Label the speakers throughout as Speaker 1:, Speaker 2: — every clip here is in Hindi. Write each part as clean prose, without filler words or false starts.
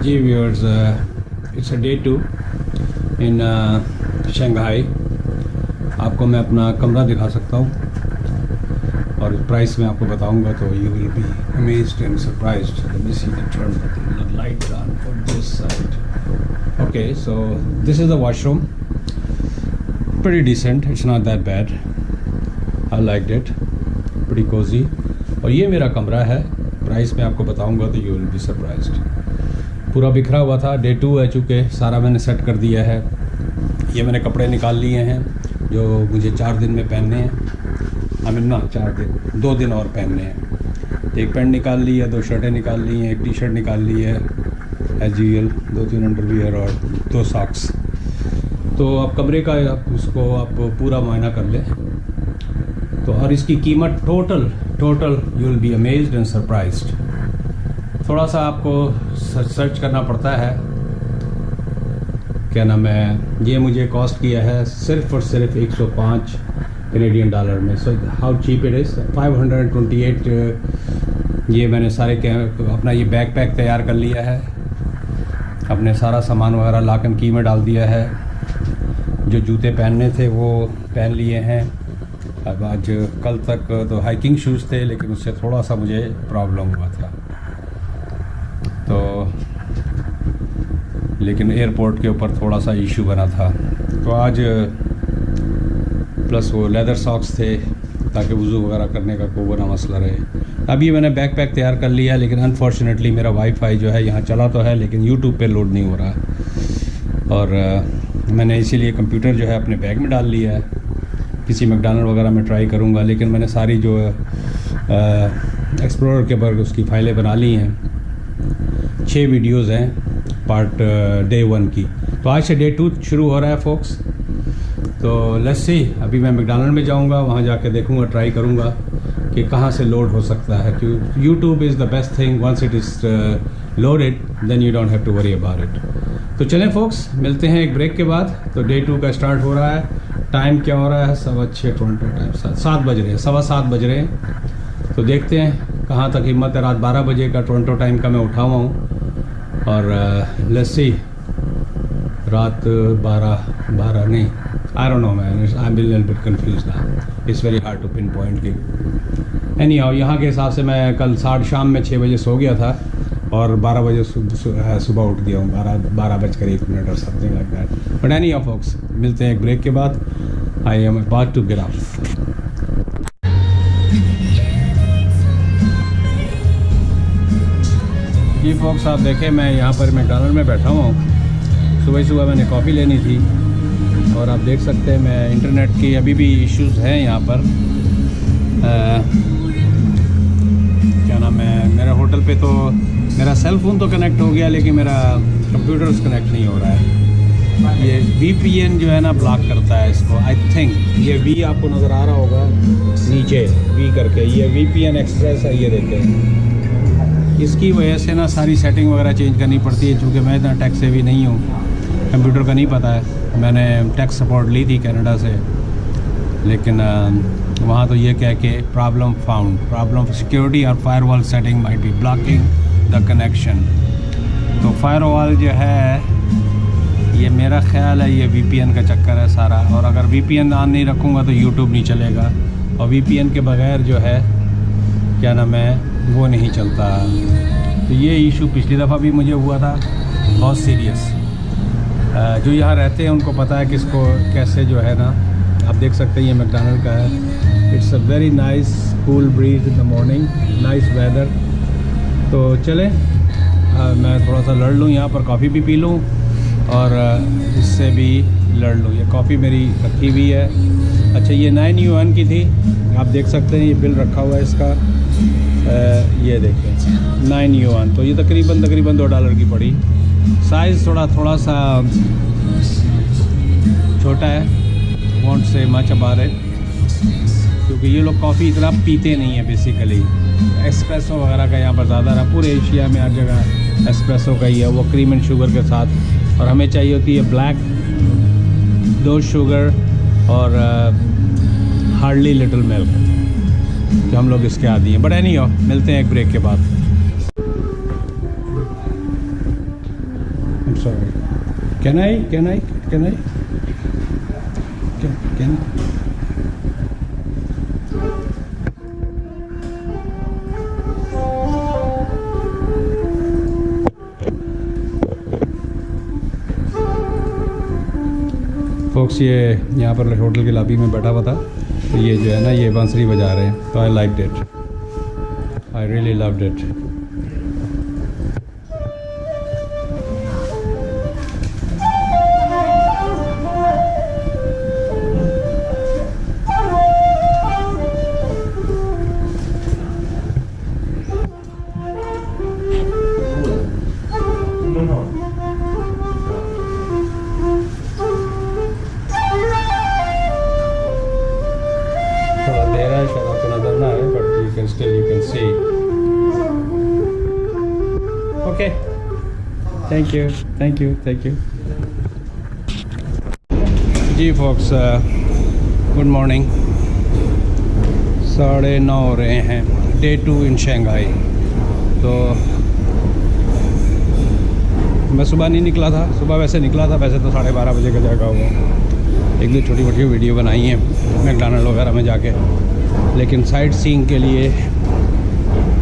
Speaker 1: Ji viewers, it's a day 2 in Shanghai. आपको मैं अपना कमरा दिखा सकता हूँ और प्राइस में आपको बताऊंगा, तो you will be amazed and surprised. Let me see the turn the light on for this side. Okay, so this is the washroom, pretty decent, it's not that bad, I liked it, pretty cozy। और ये मेरा कमरा है, प्राइस में आपको बताऊंगा तो यू विल बी सरप्राइज्ड। पूरा बिखरा हुआ था, डे 2 है चूँकि सारा मैंने सेट कर दिया है। ये मैंने कपड़े निकाल लिए हैं जो मुझे 4 दिन में पहनने हैं। आई मीन ना 4 दिन, 2 दिन और पहनने हैं। एक पैंट निकाल ली है, 2 शर्टें निकाल ली हैं, एक टी शर्ट निकाल ली है एज यूजुअल, 2-3 अंडरवियर और 2 सॉक्स। तो अब कमरे का उसको आप पूरा मुआयना कर लें तो, और इसकी कीमत total you will be amazed and surprised. थोड़ा सा आपको सर्च करना पड़ता है, क्या नाम है, ये मुझे कॉस्ट किया है सिर्फ और सिर्फ 105 कैनेडियन डॉलर में। So how cheap it is, 528। ये मैंने सारे अपना ये बैकपैक तैयार कर लिया है, अपने सारा सामान वगैरह लॉक एंड की में डाल दिया है। जो जूते पहनने थे वो पहन लिए हैं। अब आज कल तक तो हाइकिंग शूज़ थे, लेकिन उससे थोड़ा सा मुझे प्रॉब्लम हुआ था, तो लेकिन एयरपोर्ट के ऊपर थोड़ा सा इशू बना था, तो आज प्लस वो लेदर सॉक्स थे ताकि वज़ू वगैरह करने का कोई बड़ा मसला रहे। अब ये मैंने बैकपैक तैयार कर लिया, लेकिन अनफॉर्चुनेटली मेरा वाईफाई जो है यहाँ चला तो है, लेकिन यूट्यूब पे लोड नहीं हो रहा। और मैंने इसीलिए कंप्यूटर जो है अपने बैग में डाल लिया है। किसी मैकडॉनल्ड वगैरह में ट्राई करूँगा, लेकिन मैंने सारी जो एक्सप्लोरर के ऊपर उसकी फ़ाइलें बना ली हैं। 6 वीडियोज़ हैं पार्ट डे 1 की। तो आज से डे 2 शुरू हो रहा है फोक्स। तो लेट्स सी, अभी मैं मैकडॉनल्ड में जाऊंगा, वहां जाके देखूंगा, ट्राई करूंगा कि कहां से लोड हो सकता है। क्योंकि YouTube is the best thing, once it is loaded then you don't have to worry about it. तो चलें फोक्स, मिलते हैं एक ब्रेक के बाद। तो डे 2 का स्टार्ट हो रहा है। टाइम क्या हो रहा है, 6:15 टोरंटो टाइम, 7 बज रहे हैं, 7:15 बज रहे हैं। तो देखते हैं कहाँ तक हिम्मत है। रात 12 बजे का टोरंटो टाइम का मैं उठा हुआ हूँ, और लेट्स सी, रात 12 नहीं, I don't know man, I am little bit confused now, it's very hard to pinpoint की। एनीहाउ, यहाँ के हिसाब से मैं कल शाम में 6 बजे सो गया था और 12 बजे सुबह उठ गया हूँ, 12 बजकर 1 मिनट और something like that. But anyhow folks, मिलते हैं एक ब्रेक के बाद। I am about to get off. जी फोक्स, आप देखें मैं यहाँ पर मैकडॉनल्ड में बैठा हुआ हूँ। सुबह मैंने कॉफ़ी लेनी थी, और आप देख सकते हैं मैं इंटरनेट की अभी भी इश्यूज़ हैं यहाँ पर। क्या नाम है, मेरा होटल पे तो मेरा सेल फ़ोन तो कनेक्ट हो गया, लेकिन मेरा कंप्यूटर कनेक्ट नहीं हो रहा है। ये VPN जो है ना ब्लॉक करता है इसको, आई थिंक। ये V आपको नज़र आ रहा होगा नीचे V करके, ये VPN एक्सप्रेस है, ये देखें। इसकी वजह से ना सारी सेटिंग वगैरह चेंज करनी पड़ती है, चूँकि मैं इतना टेक सेवी नहीं हूँ, कंप्यूटर का नहीं पता है। मैंने टेक सपोर्ट ली थी कनाडा से, लेकिन वहाँ तो ये कह के प्रॉब्लम सिक्योरिटी और firewall setting might be blocking the connection. तो फायरवॉल जो है, ये मेरा ख्याल है ये VPN का चक्कर है सारा, और अगर VPN ऑन नहीं रखूँगा तो यूट्यूब नहीं चलेगा, और VPN के बगैर जो है क्या नाम है वो नहीं चलता। तो ये इशू पिछली दफ़ा भी मुझे हुआ था, बहुत सीरियस। जो यहाँ रहते हैं उनको पता है किसको कैसे जो है ना। आप देख सकते हैं ये मैकडॉनल्ड का है। It's a very nice cool breeze in the morning, nice weather. तो चलें, मैं थोड़ा सा लड़ लूँ यहाँ पर, कॉफ़ी भी पी लूँ और इससे भी लड़ लूँ। ये कॉफ़ी मेरी रखी हुई है। अच्छा, ये 9 युआन की थी, आप देख सकते हैं, ये बिल रखा हुआ है इसका। ये देखें 9 युआन, तो ये तकरीबन $2 की पड़ी। साइज़ थोड़ा सा छोटा है, वॉन्ट से मच अबाउट इट, क्योंकि ये लोग कॉफ़ी इतना पीते नहीं है बेसिकली। एस्प्रेसो वगैरह का यहाँ पर ज़्यादा रहा, पूरे एशिया में हर जगह एस्प्रेसो का ही है, वो क्रीम एंड शुगर के साथ। और हमें चाहिए होती है ब्लैक, 2 शुगर और हार्डली लिटिल मिल्क, तो हम लोग इसके आदी हैं। बट एनीहाउ, मिलते हैं एक ब्रेक के बाद। sorry. Can I? Can folks ये यहाँ पर होटल के लॉबी में बैठा हुआ था, तो ये जो है ना ये बांसुरी बजा रहे हैं, तो I liked it, I really loved it. Still you can see. Okay. Thank you. जी folks, good morning. 9:30 हो रहे हैं, Day 2 in Shanghai। तो मैं सुबह नहीं निकला था, सुबह वैसे निकला था, वैसे तो 12:30 बजे का जगह हुआ। एक दो छोटी मोटी वीडियो बनाई हैं मैकडॉनल्ड वगैरह में जाके, लेकिन साइट सीइंग के लिए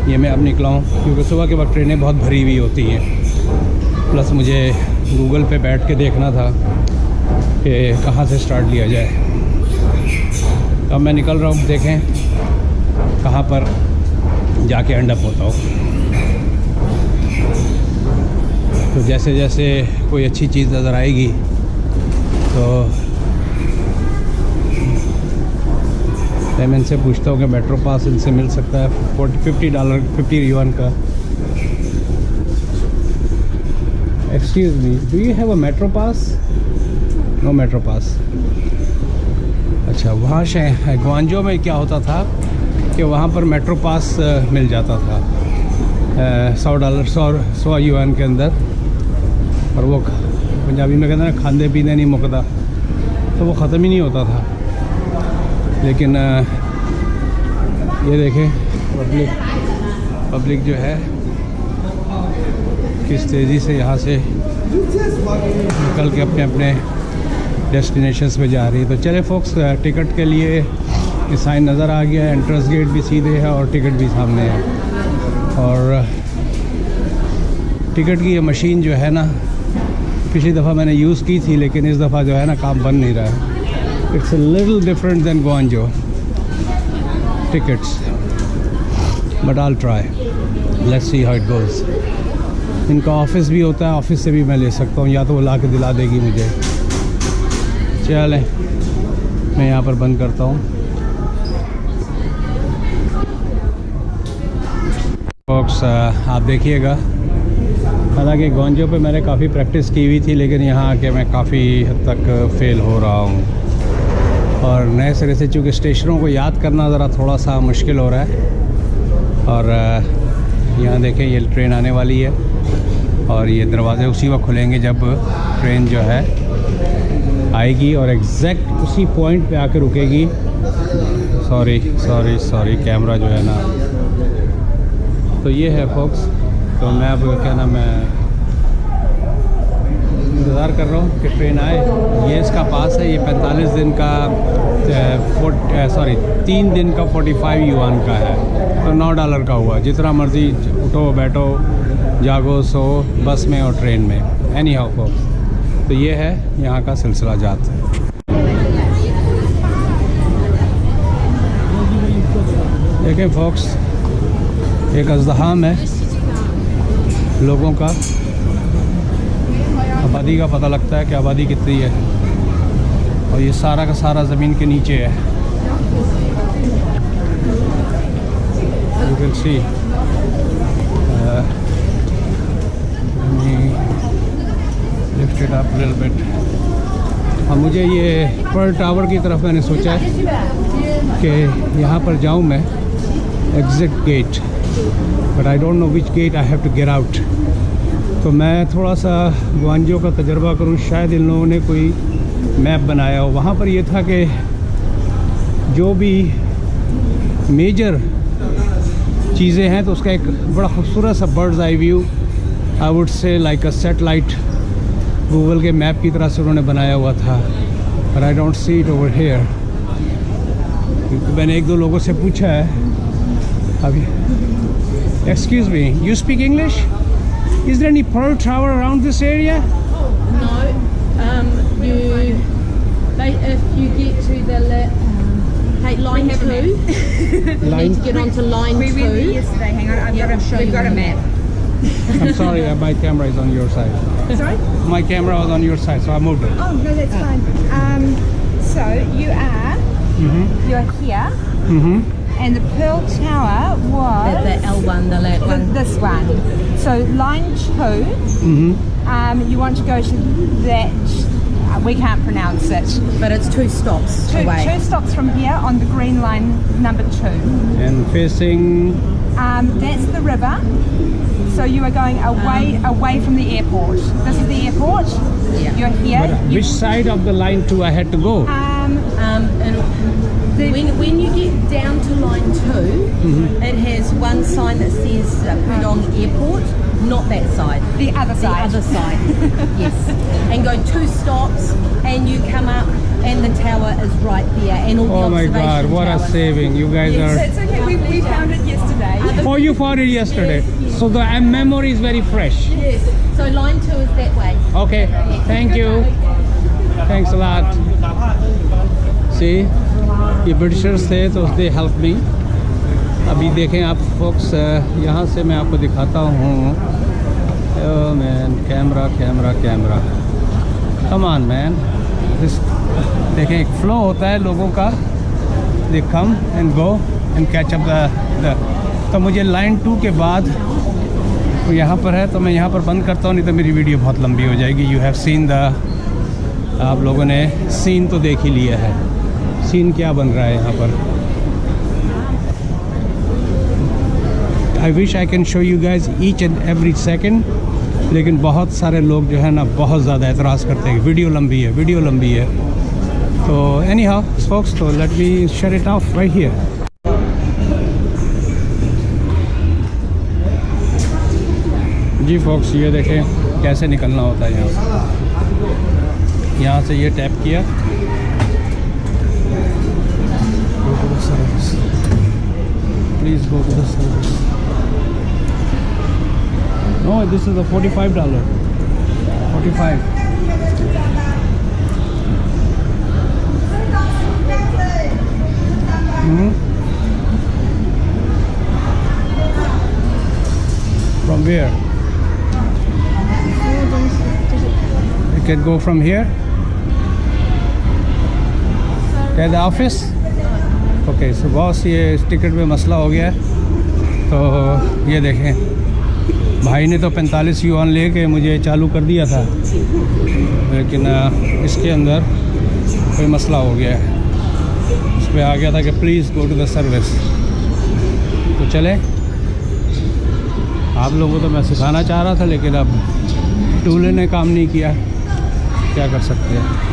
Speaker 1: ये मैं अब निकला हूँ, क्योंकि सुबह के वक्त ट्रेनें बहुत भरी हुई होती हैं। प्लस मुझे गूगल पे बैठ के देखना था कि कहाँ से स्टार्ट लिया जाए। अब मैं निकल रहा हूँ, देखें कहाँ पर जाके एंड अप होता हूँ। तो जैसे जैसे कोई अच्छी चीज़ नज़र आएगी तो मैं इनसे पूछता हूँ कि मेट्रो पास इनसे मिल सकता है $50 युआन का। Excuse me, do you have a metro pass? No metro pass. अच्छा, वहाँ से ग्वांजो में क्या होता था कि वहाँ पर मेट्रो पास मिल जाता था $100 युआन के अंदर, और वो पंजाबी में कहते हैं ना खांदे पीने नहीं मुकदा, तो वो ख़त्म ही नहीं होता था। लेकिन ये देखें पब्लिक जो है किस तेज़ी से यहाँ से निकल के अपने अपने डेस्टिनेशंस पे जा रही है। तो चले फोक्स, टिकट के लिए ये साइन नज़र आ गया है, एंट्रेंस गेट भी सीधे है और टिकट भी सामने है। और टिकट की ये मशीन जो है ना, पिछली दफ़ा मैंने यूज़ की थी, लेकिन इस दफ़ा जो है ना काम बन नहीं रहा है। It's a little different than Guangzhou tickets, but I'll try. Let's see how it goes. इनका ऑफिस भी होता है, ऑफिस से भी मैं ले सकता हूँ, या तो वो ला के दिला देगी मुझे। चलें, मैं यहाँ पर बंद करता हूँ। फोक्स, आप देखिएगा, हालांकि गुआंजो पे मैंने काफ़ी प्रैक्टिस की हुई थी, लेकिन यहाँ आके मैं काफ़ी हद तक फ़ेल हो रहा हूँ। और नए सिरे से चूँकि स्टेशनों को याद करना ज़रा थोड़ा सा मुश्किल हो रहा है। और यहाँ देखें, ये ट्रेन आने वाली है और ये दरवाज़े उसी वक्त खुलेंगे जब ट्रेन जो है आएगी, और एग्जैक्ट उसी पॉइंट पे आकर रुकेगी। सॉरी कैमरा जो है ना। तो ये है फोक्स, तो मैं अब क्या नाम है इंतज़ार कर रहा हूँ कि ट्रेन आए। ये इसका पास है, ये 45 दिन का 3 दिन का 45 युआन का है, तो $9 का हुआ। जितना मर्ज़ी उठो बैठो जागो सो, बस में और ट्रेन में, एनी हाउ फोक्स। तो ये है यहाँ का सिलसिला जात। देखें फोक्स, एक अज़्दहाम है लोगों का, आबादी का पता लगता है कि आबादी कितनी है। और ये सारा का सारा ज़मीन के नीचे है, you can see. Lift it up little bit. और मुझे ये पर्ल टावर की तरफ मैंने सोचा है कि यहाँ पर जाऊँ मैं, exit gate, but I don't know which gate I have to get out. तो मैं थोड़ा सा गुआंजो का तजर्बा करूँ, शायद इन लोगों ने कोई मैप बनाया हो। वहाँ पर ये था कि जो भी मेजर चीज़ें हैं तो उसका एक बड़ा खूबसूरत सा bird's eye view, I would say like a satellite Google के मैप की तरह से उन्होंने बनाया हुआ था, पर I don't see it over here. क्योंकि मैंने एक दो लोगों से पूछा है अभी। Excuse me, you speak English? Is there any Pearl Tower around this area?
Speaker 2: No, if you get to the take line 2, you need to get onto line 2.
Speaker 3: We went there yesterday. Hang on, we've got a map.
Speaker 1: I'm sorry, my camera is on your side.
Speaker 3: Sorry?
Speaker 1: My camera was on your side, so I moved it.
Speaker 3: Oh no, that's fine. So you're here, and the Pearl Tower was
Speaker 2: The L1, the left one.
Speaker 3: this one. So line 2. You want to go to that. We can't pronounce it.
Speaker 2: But it's 2 stops away.
Speaker 3: Two stops from here on the green line, number 2.
Speaker 1: And facing,
Speaker 3: That's the river. So you are going away from the airport. This is the airport.
Speaker 2: Yeah.
Speaker 3: You're here.
Speaker 1: but which side of the line 2 I had to go?
Speaker 2: And when you get down to line 2, it has one sign that says Pudong Airport, not that side.
Speaker 3: The other
Speaker 2: The
Speaker 3: side.
Speaker 2: other side, yes. And go 2 stops, and you come up, and the tower is right there, and all the
Speaker 1: Oh my
Speaker 2: observation
Speaker 1: God, what a
Speaker 2: towers.
Speaker 1: saving. You guys are...
Speaker 3: It's okay. We found it yesterday.
Speaker 1: Oh, you found it yesterday. So the memory is very fresh.
Speaker 2: Yes. So line 2 is that way.
Speaker 1: Okay, thank you. Thanks a lot. See, ये ब्रिटिशर्स थे तो they helped me. अभी देखें आप folks, यहाँ से मैं आपको दिखाता हूँ. Oh man, camera. Come on man. This, देखें एक flow होता है लोगों का. They come and go and catch up the तो मुझे लाइन 2 के बाद तो यहाँ पर है, तो मैं यहाँ पर बंद करता हूँ, नहीं तो मेरी वीडियो बहुत लंबी हो जाएगी. यू हैव सीन द, आप लोगों ने सीन तो देख ही लिया है. सीन क्या बन रहा है यहाँ पर. I wish I can show you guys each and every second, लेकिन बहुत सारे लोग जो है ना बहुत ज़्यादा एतराज़ करते हैं वीडियो लंबी है. तो एनी हाउ folks, तो let me shut it off right here. जी folks, ये देखें कैसे निकलना होता है यहाँ से ये टैप किया. Go to the service. Please go to the service. No, this is a $45. 45. From where? You can go from here. At the office? Okay, so boss ये टिकट में मसला हो गया है. तो ये देखें भाई ने तो 45 युआन लेके मुझे चालू कर दिया था, लेकिन इसके अंदर कोई मसला हो गया है. उस पर आ गया था कि please go to the service. तो चले, आप लोगों को तो मैं सिखाना चाह रहा था, लेकिन अब टूले ने काम नहीं किया, क्या कर सकते हैं.